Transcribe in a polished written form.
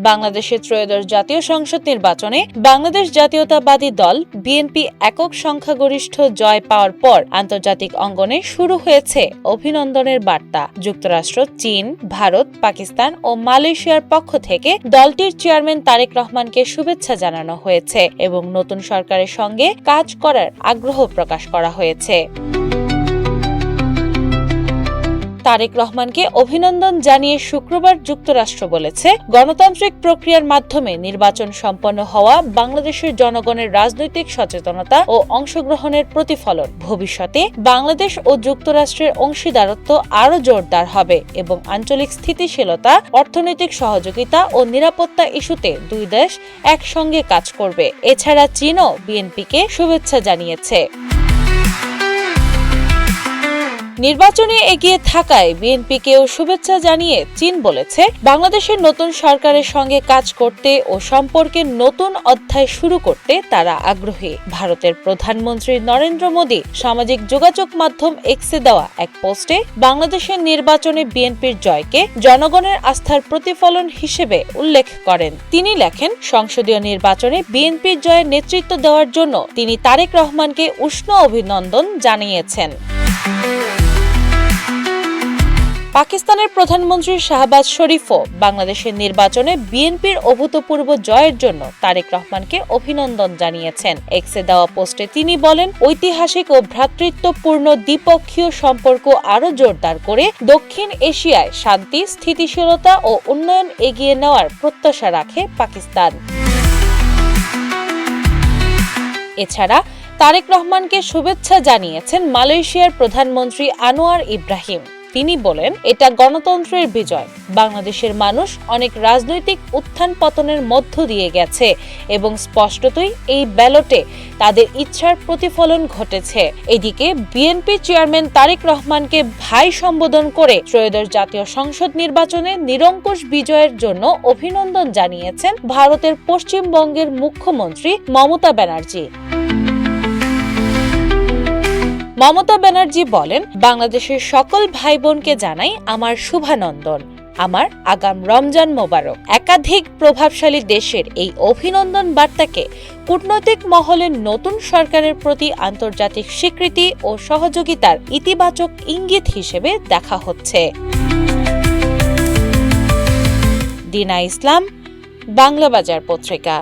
বাংলাদেশের ত্রয়োদশ জাতীয় সংসদ নির্বাচনে বাংলাদেশ জাতীয়তাবাদী দল বিএনপি একক সংখ্যাগরিষ্ঠ জয় পাওয়ার পর আন্তর্জাতিক অঙ্গনে শুরু হয়েছে অভিনন্দনের বার্তা। যুক্তরাষ্ট্র, চীন, ভারত, পাকিস্তান ও মালয়েশিয়ার পক্ষ থেকে দলটির চেয়ারম্যান তারেক রহমানকে শুভেচ্ছা জানানো হয়েছে এবং নতুন সরকারের সঙ্গে কাজ করার আগ্রহ প্রকাশ করা হয়েছে। তারেক রহমানকে অভিনন্দন জানিয়ে শুক্রবার যুক্তরাষ্ট্র বলেছে, গণতান্ত্রিক প্রক্রিয়ার মাধ্যমে নির্বাচন সম্পন্ন হওয়া বাংলাদেশের জনগণের রাজনৈতিক সচেতনতা ও অংশগ্রহণের প্রতিফলন। ভবিষ্যতে বাংলাদেশ ও যুক্তরাষ্ট্রের অংশীদারত্ব আরও জোরদার হবে এবং আঞ্চলিক স্থিতিশীলতা, অর্থনৈতিক সহযোগিতা ও নিরাপত্তা ইস্যুতে দুই দেশ একসঙ্গে কাজ করবে। এছাড়া চীনও বিএনপিকে শুভেচ্ছা জানিয়েছে। নির্বাচনে এগিয়ে থাকায় বিএনপিকেও শুভেচ্ছা জানিয়ে চীন বলেছে, বাংলাদেশের নতুন সরকারের সঙ্গে কাজ করতে ও সম্পর্কের নতুন অধ্যায় শুরু করতে তারা আগ্রহী। ভারতের প্রধানমন্ত্রী নরেন্দ্র মোদী সামাজিক যোগাযোগ মাধ্যম এক্সে দেওয়া এক পোস্টে বাংলাদেশের নির্বাচনে বিএনপির জয়কে জনগণের আস্থার প্রতিফলন হিসেবে উল্লেখ করেন। তিনি লেখেন, সংসদীয় নির্বাচনে বিএনপির জয়ের নেতৃত্ব দেওয়ার জন্য তিনি তারেক রহমানকে উষ্ণ অভিনন্দন জানিয়েছেন। পাকিস্তানের প্রধানমন্ত্রী শাহবাজ শরীফও বাংলাদেশের নির্বাচনে বিএনপির অভূতপূর্ব জয়ের জন্য তারেক রহমানকে অভিনন্দন জানিয়েছেন। এক্সে দেওয়া পোস্টে তিনি বলেন, ঐতিহাসিক ও ভ্রাতৃত্বপূর্ণ দ্বিপক্ষীয় সম্পর্ক আরও জোরদার করে দক্ষিণ এশিয়ায় শান্তি, স্থিতিশীলতা ও উন্নয়ন এগিয়ে নেওয়ার প্রত্যাশা রাখে পাকিস্তান। এছাড়া তারেক রহমানকে শুভেচ্ছা জানিয়েছেন মালয়েশিয়ার প্রধানমন্ত্রী আনোয়ার ইব্রাহিম। তিনি বলেন, এটা গণতন্ত্রের বিজয়। বাংলাদেশের মানুষ অনেক রাজনৈতিক উত্থান পতনের মধ্য দিয়ে গেছে এবং স্পষ্টতই এই ব্যালটে তাদের ইচ্ছার প্রতিফলন ঘটেছে। এদিকে বিএনপি চেয়ারম্যান তারেক রহমানকে ভাই সম্বোধন করে ত্রয়োদশ জাতীয় সংসদ নির্বাচনে নিরঙ্কুশ বিজয়ের জন্য অভিনন্দন জানিয়েছেন ভারতের পশ্চিমবঙ্গের মুখ্যমন্ত্রী মমতা ব্যানার্জি। মমতা ব্যানার্জি বলেন, বাংলাদেশের সকল ভাই বোনকে জানাই আমার শুভানন্দন, আমার আগাম রমজান মোবারক। একাধিক প্রভাবশালী দেশের এই অভিনন্দন বার্তাকে কূটনৈতিক মহলের নতুন সরকারের প্রতি আন্তর্জাতিক স্বীকৃতি ও সহযোগিতার ইতিবাচক ইঙ্গিত হিসেবে দেখা হচ্ছে। দিনা ইসলাম, বাংলা বাজার পত্রিকা।